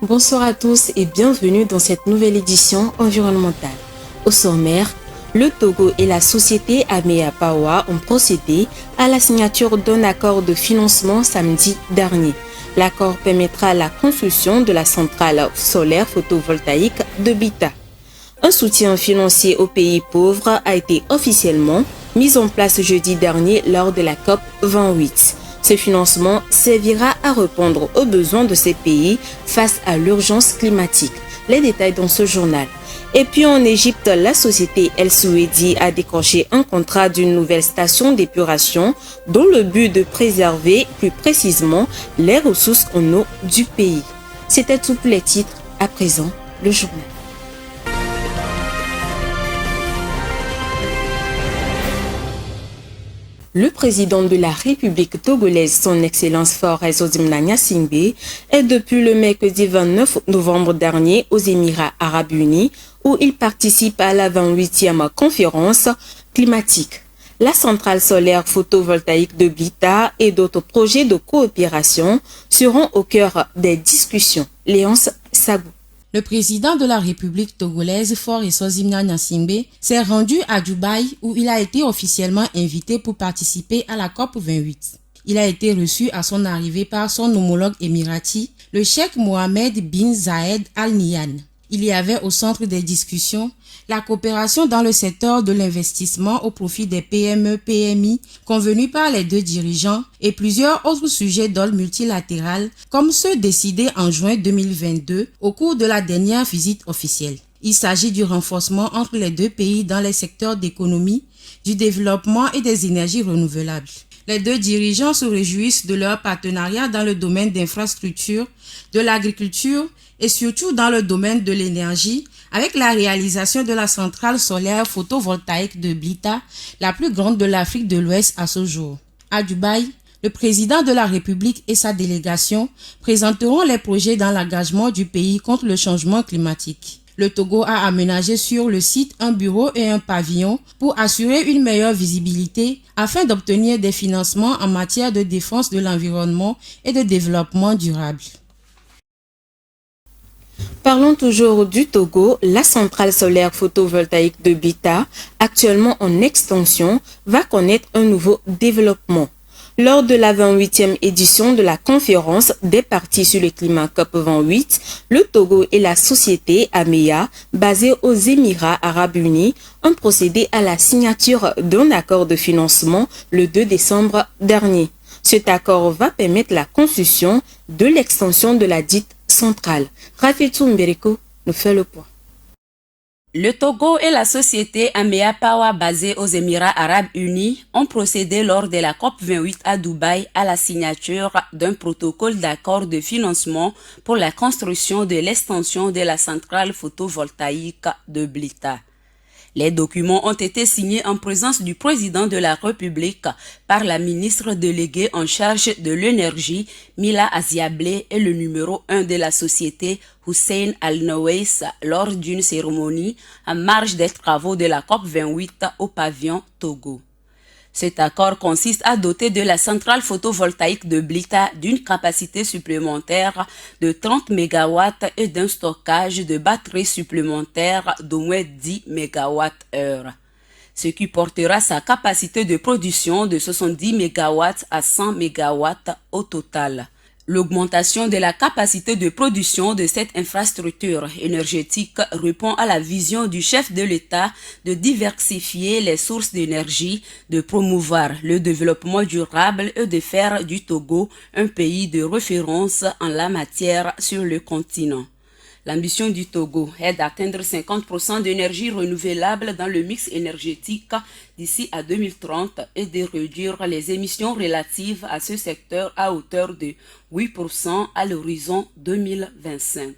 Bonsoir à tous et bienvenue dans cette nouvelle édition environnementale. Au sommaire, le Togo et la société Amea Power ont procédé à la signature d'un accord de financement samedi dernier. L'accord permettra la construction de la centrale solaire photovoltaïque de Bita. Un soutien financier aux pays pauvres a été officiellement mis en place jeudi dernier lors de la COP 28. Ce financement servira à répondre aux besoins de ces pays face à l'urgence climatique. Les détails dans ce journal. Et puis en Égypte, la société El Suedi a décroché un contrat d'une nouvelle station d'épuration dont le but de préserver plus précisément les ressources en eau du pays. C'était tout pour les titres. À présent, le journal. Le président de la République togolaise, son Excellence Faure Esozimna Gnassingbé, est depuis le mercredi 29 novembre dernier aux Émirats Arabes Unis, où il participe à la 28e conférence climatique. La centrale solaire photovoltaïque de Bita et d'autres projets de coopération seront au cœur des discussions. Léonce Sabou. Le président de la République togolaise, Faure Esozimna Gnassingbé, s'est rendu à Dubaï où il a été officiellement invité pour participer à la COP 28. Il a été reçu à son arrivée par son homologue émirati, le cheikh Mohamed bin Zayed Al Nahyan. Il y avait au centre des discussions la coopération dans le secteur de l'investissement au profit des PME-PMI convenus par les deux dirigeants et plusieurs autres sujets d'ordre multilatéral comme ceux décidés en juin 2022 au cours de la dernière visite officielle. Il s'agit du renforcement entre les deux pays dans les secteurs d'économie, du développement et des énergies renouvelables. Les deux dirigeants se réjouissent de leur partenariat dans le domaine d'infrastructures, de l'agriculture et surtout dans le domaine de l'énergie, avec la réalisation de la centrale solaire photovoltaïque de Bita, la plus grande de l'Afrique de l'Ouest à ce jour. À Dubaï, le président de la République et sa délégation présenteront les projets dans l'engagement du pays contre le changement climatique. Le Togo a aménagé sur le site un bureau et un pavillon pour assurer une meilleure visibilité afin d'obtenir des financements en matière de défense de l'environnement et de développement durable. Parlons toujours du Togo. La centrale solaire photovoltaïque de Bita, actuellement en extension, va connaître un nouveau développement. Lors de la 28e édition de la conférence des parties sur le climat COP 28, le Togo et la société Amea, basée aux Émirats Arabes Unis, ont procédé à la signature d'un accord de financement le 2 décembre dernier. Cet accord va permettre la construction de l'extension de la dite centrale. Rafitou Mbereko nous fait le point. Le Togo et la société Amea Power basée aux Émirats Arabes Unis ont procédé lors de la COP 28 à Dubaï à la signature d'un protocole d'accord de financement pour la construction de l'extension de la centrale photovoltaïque de Bita. Les documents ont été signés en présence du président de la République par la ministre déléguée en charge de l'énergie, Mila Aziablé, et le numéro 1 de la société, Hussein Al-Nawais, lors d'une cérémonie en marge des travaux de la COP 28 au pavillon Togo. Cet accord consiste à doter de la centrale photovoltaïque de Bita d'une capacité supplémentaire de 30 MW et d'un stockage de batteries supplémentaires d'au moins 10 MWh, ce qui portera sa capacité de production de 70 MW à 100 MW au total. L'augmentation de la capacité de production de cette infrastructure énergétique répond à la vision du chef de l'État de diversifier les sources d'énergie, de promouvoir le développement durable et de faire du Togo un pays de référence en la matière sur le continent. L'ambition du Togo est d'atteindre 50% d'énergie renouvelable dans le mix énergétique d'ici à 2030 et de réduire les émissions relatives à ce secteur à hauteur de 8% à l'horizon 2025.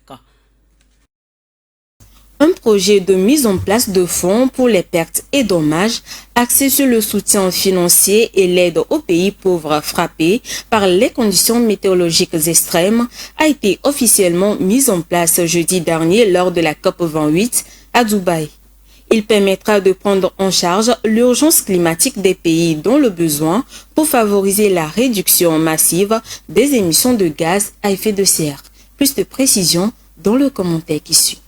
Un projet de mise en place de fonds pour les pertes et dommages axé sur le soutien financier et l'aide aux pays pauvres frappés par les conditions météorologiques extrêmes a été officiellement mis en place jeudi dernier lors de la COP 28 à Dubaï. Il permettra de prendre en charge l'urgence climatique des pays dont le besoin pour favoriser la réduction massive des émissions de gaz à effet de serre. Plus de précisions dans le commentaire qui suit.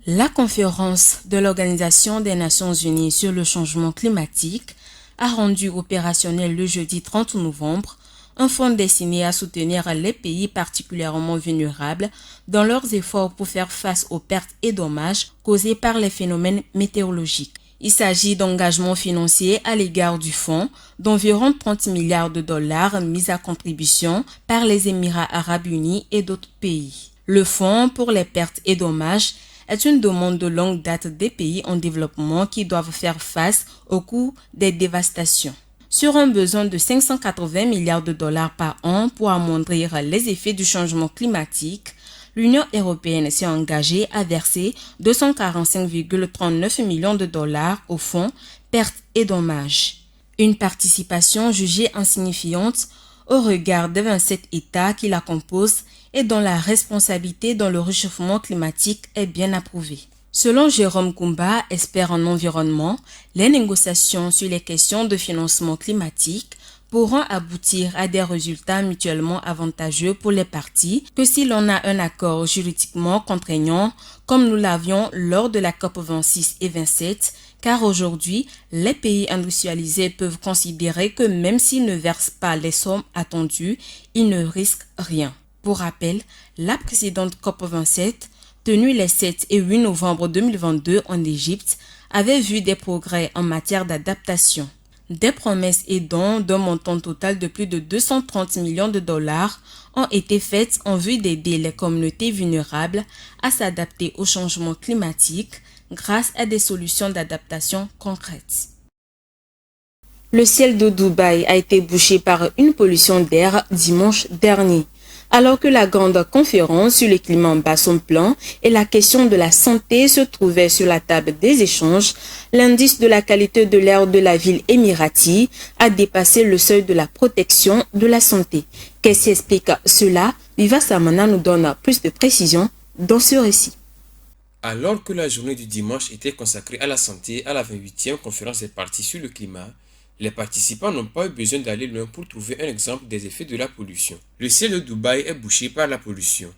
La conférence de l'Organisation des Nations Unies sur le changement climatique a rendu opérationnel le jeudi 30 novembre un fonds destiné à soutenir les pays particulièrement vulnérables dans leurs efforts pour faire face aux pertes et dommages causés par les phénomènes météorologiques. Il s'agit d'engagements financiers à l'égard du fonds d'environ 30 milliards de dollars mis à contribution par les Émirats arabes unis et d'autres pays. Le fonds pour les pertes et dommages est une demande de longue date des pays en développement qui doivent faire face au coût des dévastations. Sur un besoin de 580 milliards de dollars par an pour amoindrir les effets du changement climatique, l'Union européenne s'est engagée à verser 245,39 millions de dollars au fonds pertes et dommages. Une participation jugée insignifiante au regard des 27 États qui la composent et dont la responsabilité dans le réchauffement climatique est bien approuvée. Selon Jérôme Koumba, expert en environnement, les négociations sur les questions de financement climatique pourront aboutir à des résultats mutuellement avantageux pour les parties que si l'on a un accord juridiquement contraignant, comme nous l'avions lors de la COP 26 et 27, car aujourd'hui, les pays industrialisés peuvent considérer que même s'ils ne versent pas les sommes attendues, ils ne risquent rien. Pour rappel, la précédente COP 27, tenue les 7 et 8 novembre 2022 en Égypte, avait vu des progrès en matière d'adaptation. Des promesses et dons d'un montant total de plus de 230 millions de dollars ont été faites en vue d'aider les communautés vulnérables à s'adapter au changement climatique grâce à des solutions d'adaptation concrètes. Le ciel de Dubaï a été bouché par une pollution d'air dimanche dernier. Alors que la grande conférence sur le climat bat son plan et la question de la santé se trouvait sur la table des échanges, l'indice de la qualité de l'air de la ville émirati a dépassé le seuil de la protection de la santé. Qu'est-ce qui explique cela? Viva Samana nous donne plus de précisions dans ce récit. Alors que la journée du dimanche était consacrée à la santé à la 28e conférence des parties sur le climat, les participants n'ont pas eu besoin d'aller loin pour trouver un exemple des effets de la pollution. Le ciel de Dubaï est bouché par la pollution.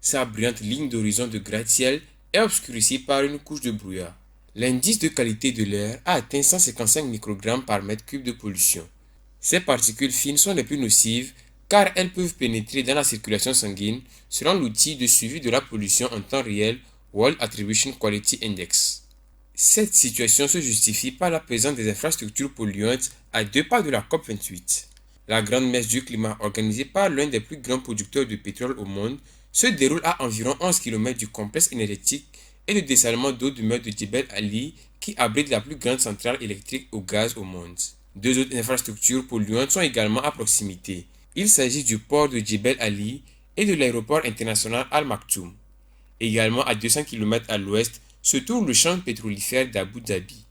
Sa brillante ligne d'horizon de gratte-ciel est obscurcie par une couche de brouillard. L'indice de qualité de l'air a atteint 155 microgrammes par mètre cube de pollution. Ces particules fines sont les plus nocives car elles peuvent pénétrer dans la circulation sanguine selon l'outil de suivi de la pollution en temps réel World Attribution Quality Index. Cette situation se justifie par la présence des infrastructures polluantes à 2 pas de la COP28. La grande messe du climat organisée par l'un des plus grands producteurs de pétrole au monde se déroule à environ 11 km du complexe énergétique et de dessalement d'eau de mer de Jebel Ali qui abrite la plus grande centrale électrique au gaz au monde. 2 autres infrastructures polluantes sont également à proximité. Il s'agit du port de Jebel Ali et de l'aéroport international Al Maktoum. Également à 200 km à l'ouest se trouve le champ pétrolifère d'Abu Dhabi.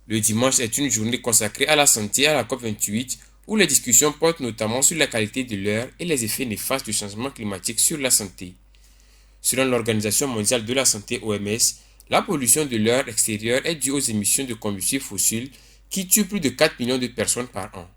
Le dimanche est une journée consacrée à la santé à la COP28 où les discussions portent notamment sur la qualité de l'air et les effets néfastes du changement climatique sur la santé. Selon l'Organisation mondiale de la santé OMS, la pollution de l'air extérieur est due aux émissions de combustibles fossiles qui tuent plus de 4 millions de personnes par an.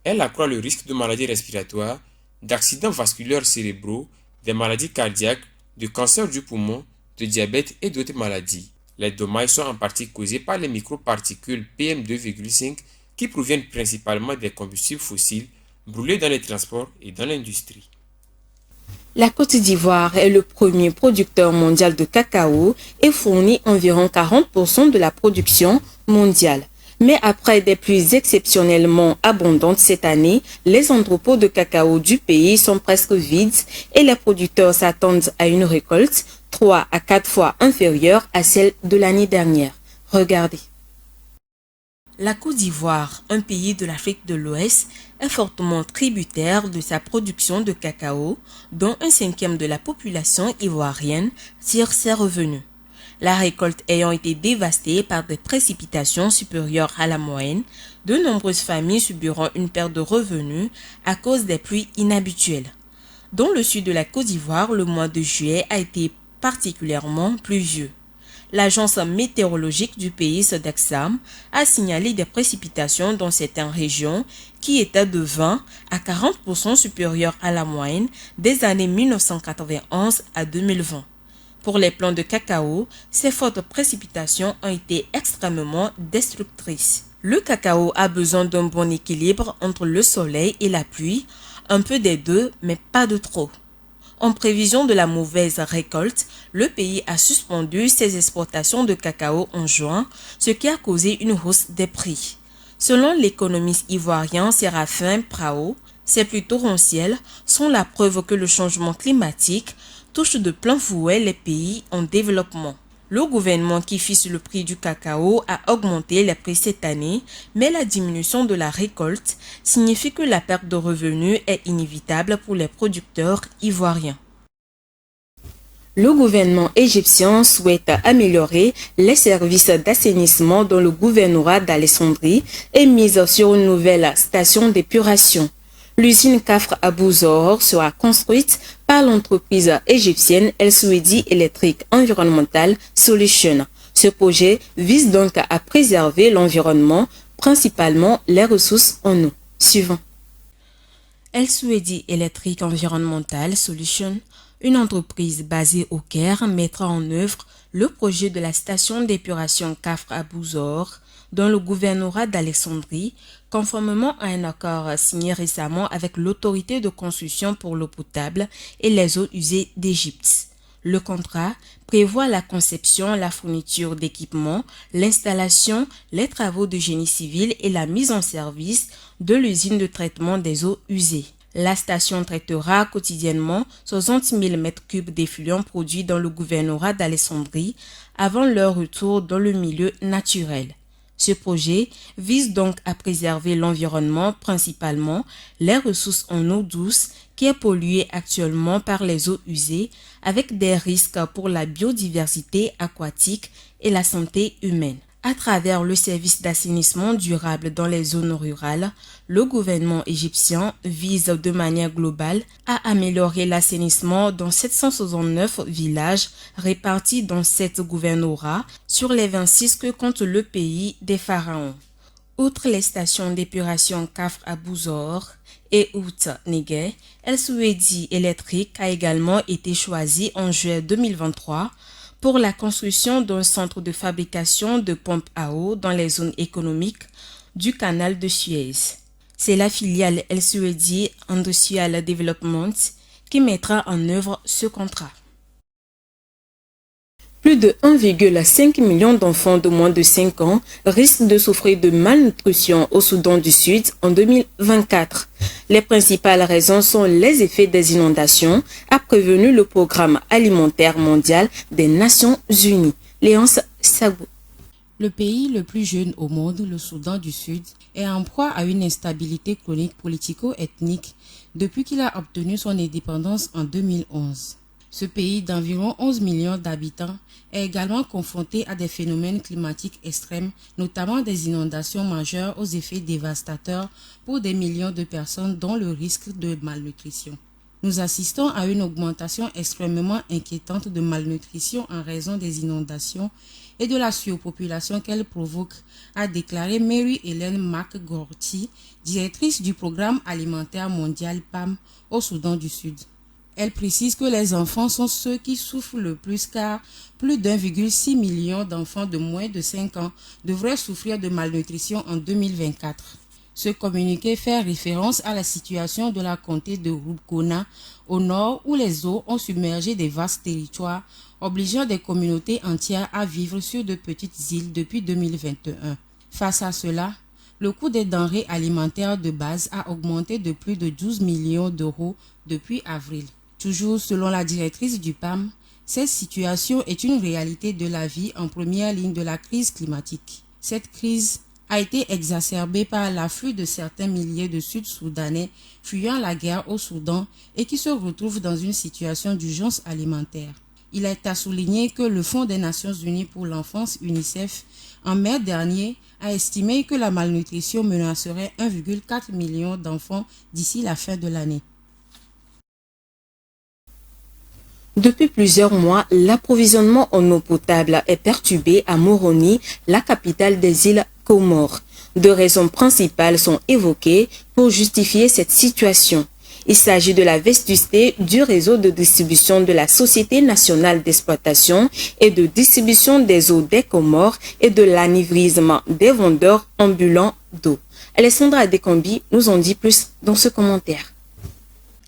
Elle accroît le risque de maladies respiratoires, d'accidents vasculaires cérébraux, des maladies cardiaques, de cancer du poumon, de diabète et d'autres maladies. Les dommages sont en partie causés par les microparticules PM2,5 qui proviennent principalement des combustibles fossiles brûlés dans les transports et dans l'industrie. La Côte d'Ivoire est le premier producteur mondial de cacao et fournit environ 40% de la production mondiale. Mais après des pluies exceptionnellement abondantes cette année, les entrepôts de cacao du pays sont presque vides et les producteurs s'attendent à une récolte 3 à 4 fois inférieure à celle de l'année dernière. Regardez. La Côte d'Ivoire, un pays de l'Afrique de l'Ouest, est fortement tributaire de sa production de cacao, dont 1/5 de la population ivoirienne tire ses revenus. La récolte ayant été dévastée par des précipitations supérieures à la moyenne, de nombreuses familles subiront une perte de revenus à cause des pluies inhabituelles. Dans le sud de la Côte d'Ivoire, le mois de juillet a été particulièrement pluvieux. L'agence météorologique du pays Sodexam a signalé des précipitations dans certaines régions qui étaient de 20 à 40% supérieures à la moyenne des années 1991 à 2020. Pour les plants de cacao, ces fortes précipitations ont été extrêmement destructrices. Le cacao a besoin d'un bon équilibre entre le soleil et la pluie, un peu des deux, mais pas de trop. En prévision de la mauvaise récolte, le pays a suspendu ses exportations de cacao en juin, ce qui a causé une hausse des prix. Selon l'économiste ivoirien Séraphin Prao, ces pluies torrentielles sont la preuve que le changement climatique touche de plein fouet les pays en développement. Le gouvernement qui fixe le prix du cacao a augmenté les prix cette année, mais la diminution de la récolte signifie que la perte de revenus est inévitable pour les producteurs ivoiriens. Le gouvernement égyptien souhaite améliorer les services d'assainissement dans le gouvernorat d'Alexandrie et mise sur une nouvelle station d'épuration. L'usine Kafr Abou Zohor sera construite par l'entreprise égyptienne El Souedi Electric Environmental Solutions. Ce projet vise donc à préserver l'environnement, principalement les ressources en eau. Suivant. El Souedi Electric Environmental Solutions, une entreprise basée au Caire, mettra en œuvre le projet de la station d'épuration Kafr Abou Zohor dans le gouvernorat d'Alexandrie, conformément à un accord signé récemment avec l'autorité de construction pour l'eau potable et les eaux usées d'Égypte. Le contrat prévoit la conception, la fourniture d'équipements, l'installation, les travaux de génie civil et la mise en service de l'usine de traitement des eaux usées. La station traitera quotidiennement 60 000 m3 d'effluents produits dans le gouvernorat d'Alexandrie avant leur retour dans le milieu naturel. Ce projet vise donc à préserver l'environnement, principalement les ressources en eau douce qui est polluée actuellement par les eaux usées avec des risques pour la biodiversité aquatique et la santé humaine. À travers le service d'assainissement durable dans les zones rurales, le gouvernement égyptien vise de manière globale à améliorer l'assainissement dans 769 villages répartis dans 7 gouvernorats sur les 26 que compte le pays des pharaons. Outre les stations d'épuration Kafr Abou Zohor et Oud Negueh, El Souedi Electric a également été choisi en juillet 2023 pour la construction d'un centre de fabrication de pompes à eau dans les zones économiques du canal de Suez. C'est la filiale El Souedi Industrial Development qui mettra en œuvre ce contrat. Plus de 1,5 million d'enfants de moins de 5 ans risquent de souffrir de malnutrition au Soudan du Sud en 2024. Les principales raisons sont les effets des inondations, a prévenu le Programme alimentaire mondial des Nations Unies. Léonce Sagou. Le pays le plus jeune au monde, le Soudan du Sud, est en proie à une instabilité chronique politico-ethnique depuis qu'il a obtenu son indépendance en 2011. Ce pays d'environ 11 millions d'habitants est également confronté à des phénomènes climatiques extrêmes, notamment des inondations majeures aux effets dévastateurs pour des millions de personnes dont le risque de malnutrition. Nous assistons à une augmentation extrêmement inquiétante de malnutrition en raison des inondations et de la surpopulation qu'elles provoquent, a déclaré Mary-Hélène McGorty, directrice du Programme alimentaire mondial PAM au Soudan du Sud. Elle précise que les enfants sont ceux qui souffrent le plus car plus d'1,6 million d'enfants de moins de 5 ans devraient souffrir de malnutrition en 2024. Ce communiqué fait référence à la situation de la comté de Rubkona au nord où les eaux ont submergé des vastes territoires, obligeant des communautés entières à vivre sur de petites îles depuis 2021. Face à cela, le coût des denrées alimentaires de base a augmenté de plus de 12 millions d'euros depuis avril. Toujours selon la directrice du PAM, cette situation est une réalité de la vie en première ligne de la crise climatique. Cette crise a été exacerbée par l'afflux de certains milliers de Sud-Soudanais fuyant la guerre au Soudan et qui se retrouvent dans une situation d'urgence alimentaire. Il est à souligner que le Fonds des Nations Unies pour l'enfance UNICEF, en mai dernier, a estimé que la malnutrition menacerait 1,4 million d'enfants d'ici la fin de l'année. Depuis plusieurs mois, l'approvisionnement en eau potable est perturbé à Moroni, la capitale des îles Comores. Deux raisons principales sont évoquées pour justifier cette situation. Il s'agit de la vétusté du réseau de distribution de la Société nationale d'exploitation et de distribution des eaux des Comores et de l'anivrisme des vendeurs ambulants d'eau. Alessandra Adekambi nous en dit plus dans ce commentaire.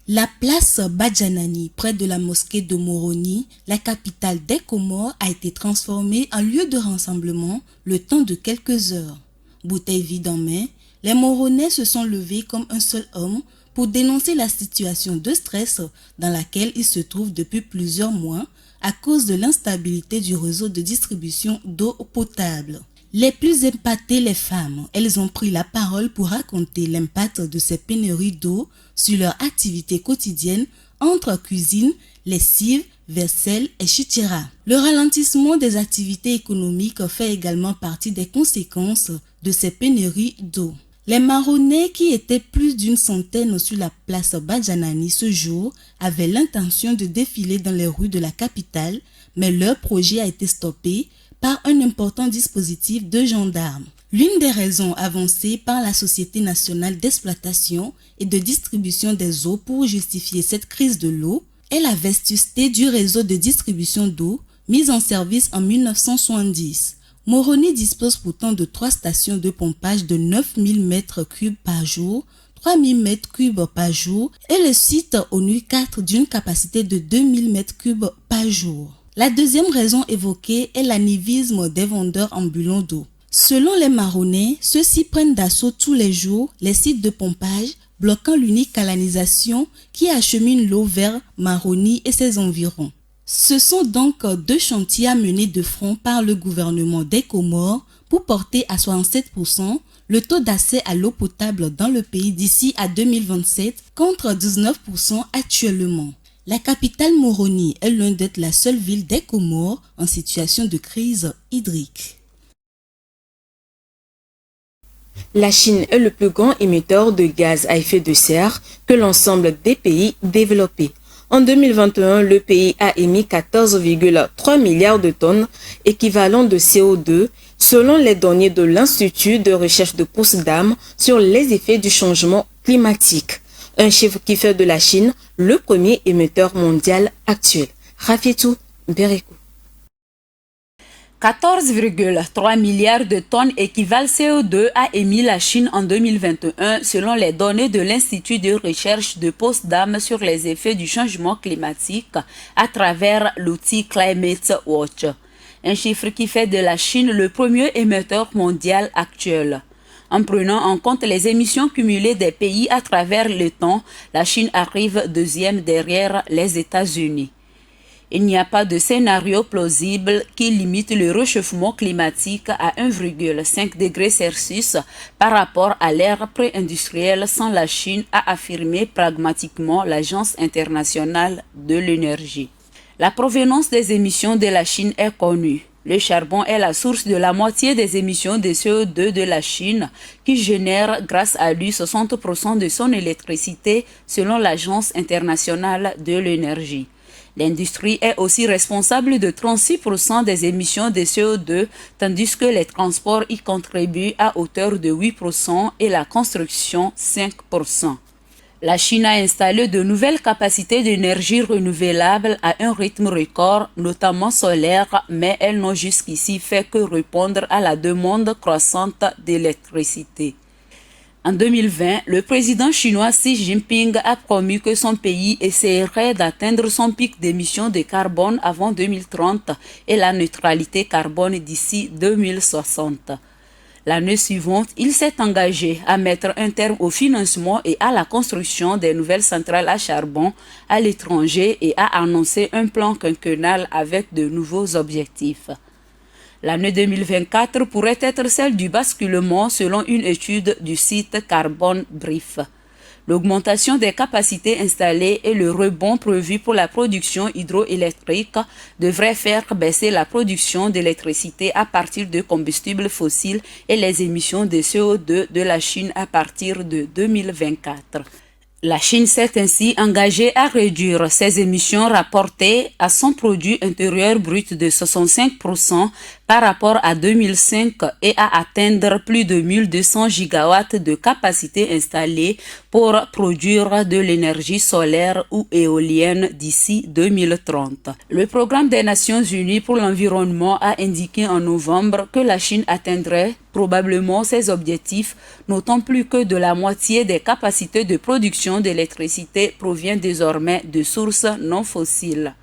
La place Badjanani, près de la mosquée de Moroni, la capitale des Comores, a été transformée en lieu de rassemblement le temps de quelques heures. Bouteille vide en main, les Moronais se sont levés comme un seul homme pour dénoncer la situation de stress dans laquelle ils se trouvent depuis plusieurs mois à cause de l'instabilité du réseau de distribution d'eau potable. Les plus impactées, les femmes, elles ont pris la parole pour raconter l'impact de ces pénuries d'eau sur leur activité quotidienne entre cuisine, lessive, vaisselle et chitira. Le ralentissement des activités économiques fait également partie des conséquences de ces pénuries d'eau. Les Marronais, qui étaient plus d'une centaine sur la place Badjanani ce jour, avaient l'intention de défiler dans les rues de la capitale, mais leur projet a été stoppé par un important dispositif de gendarmes. L'une des raisons avancées par la Société nationale d'exploitation et de distribution des eaux pour justifier cette crise de l'eau est la vétusté du réseau de distribution d'eau mis en service en 1970. Moroni dispose pourtant de 3 stations de pompage de 9000 m3 par jour, 3000 m3 par jour et le site ONU 4 d'une capacité de 2000 m3 par jour. La deuxième raison évoquée est l'anivisme des vendeurs ambulants d'eau. Selon les Marronais, ceux-ci prennent d'assaut tous les jours les sites de pompage, bloquant l'unique canalisation qui achemine l'eau vers Maroni et ses environs. Ce sont donc 2 chantiers à mener de front par le gouvernement des Comores pour porter à 67% le taux d'accès à l'eau potable dans le pays d'ici à 2027 contre 19% actuellement. La capitale Moroni est loin d'être la seule ville des Comores en situation de crise hydrique. La Chine est le plus grand émetteur de gaz à effet de serre que l'ensemble des pays développés. En 2021, le pays a émis 14,3 milliards de tonnes, équivalent de CO2, selon les données de l'Institut de recherche de Potsdam sur les effets du changement climatique. Un chiffre qui fait de la Chine le premier émetteur mondial actuel. Rafietou Berekou. 14,3 milliards de tonnes équivalent CO2 a émis la Chine en 2021 selon les données de l'Institut de recherche de Potsdam sur les effets du changement climatique à travers l'outil Climate Watch. Un chiffre qui fait de la Chine le premier émetteur mondial actuel. En prenant en compte les émissions cumulées des pays à travers le temps, la Chine arrive deuxième derrière les États-Unis. Il n'y a pas de scénario plausible qui limite le réchauffement climatique à 1,5 degré Celsius par rapport à l'ère pré-industrielle sans la Chine, a affirmé pragmatiquement l'Agence internationale de l'énergie. La provenance des émissions de la Chine est connue. Le charbon est la source de la moitié des émissions de CO2 de la Chine, qui génère grâce à lui 60% de son électricité selon l'Agence internationale de l'énergie. L'industrie est aussi responsable de 36% des émissions de CO2, tandis que les transports y contribuent à hauteur de 8% et la construction 5%. La Chine a installé de nouvelles capacités d'énergie renouvelable à un rythme record, notamment solaire, mais elles n'ont jusqu'ici fait que répondre à la demande croissante d'électricité. En 2020, le président chinois Xi Jinping a promis que son pays essaierait d'atteindre son pic d'émissions de carbone avant 2030 et la neutralité carbone d'ici 2060. L'année suivante, il s'est engagé à mettre un terme au financement et à la construction des nouvelles centrales à charbon à l'étranger et a annoncé un plan quinquennal avec de nouveaux objectifs. L'année 2024 pourrait être celle du basculement selon une étude du site Carbon Brief. L'augmentation des capacités installées et le rebond prévu pour la production hydroélectrique devraient faire baisser la production d'électricité à partir de combustibles fossiles et les émissions de CO2 de la Chine à partir de 2024. La Chine s'est ainsi engagée à réduire ses émissions rapportées à son produit intérieur brut de 65% par rapport à 2005 et à atteindre plus de 1200 gigawatts de capacité installée pour produire de l'énergie solaire ou éolienne d'ici 2030. Le programme des Nations Unies pour l'environnement a indiqué en novembre que la Chine atteindrait probablement ses objectifs, notant plus que de la moitié des capacités de production d'électricité provient désormais de sources non fossiles.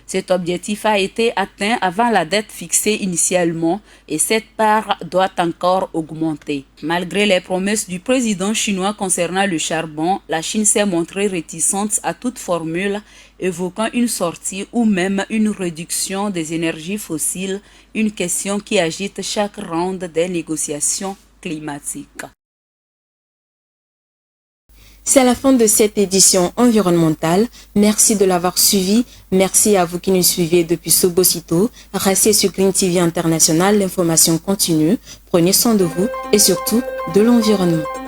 Cet objectif a été atteint avant la date fixée initialement et cette part doit encore augmenter. Malgré les promesses du président chinois concernant le charbon, la Chine s'est montrée réticente à toute formule évoquant une sortie ou même une réduction des énergies fossiles, une question qui agite chaque ronde des négociations climatiques. C'est la fin de cette édition environnementale. Merci de l'avoir suivi. Merci à vous qui nous suivez depuis Sobosito. Restez sur Green TV International, l'information continue. Prenez soin de vous et surtout de l'environnement.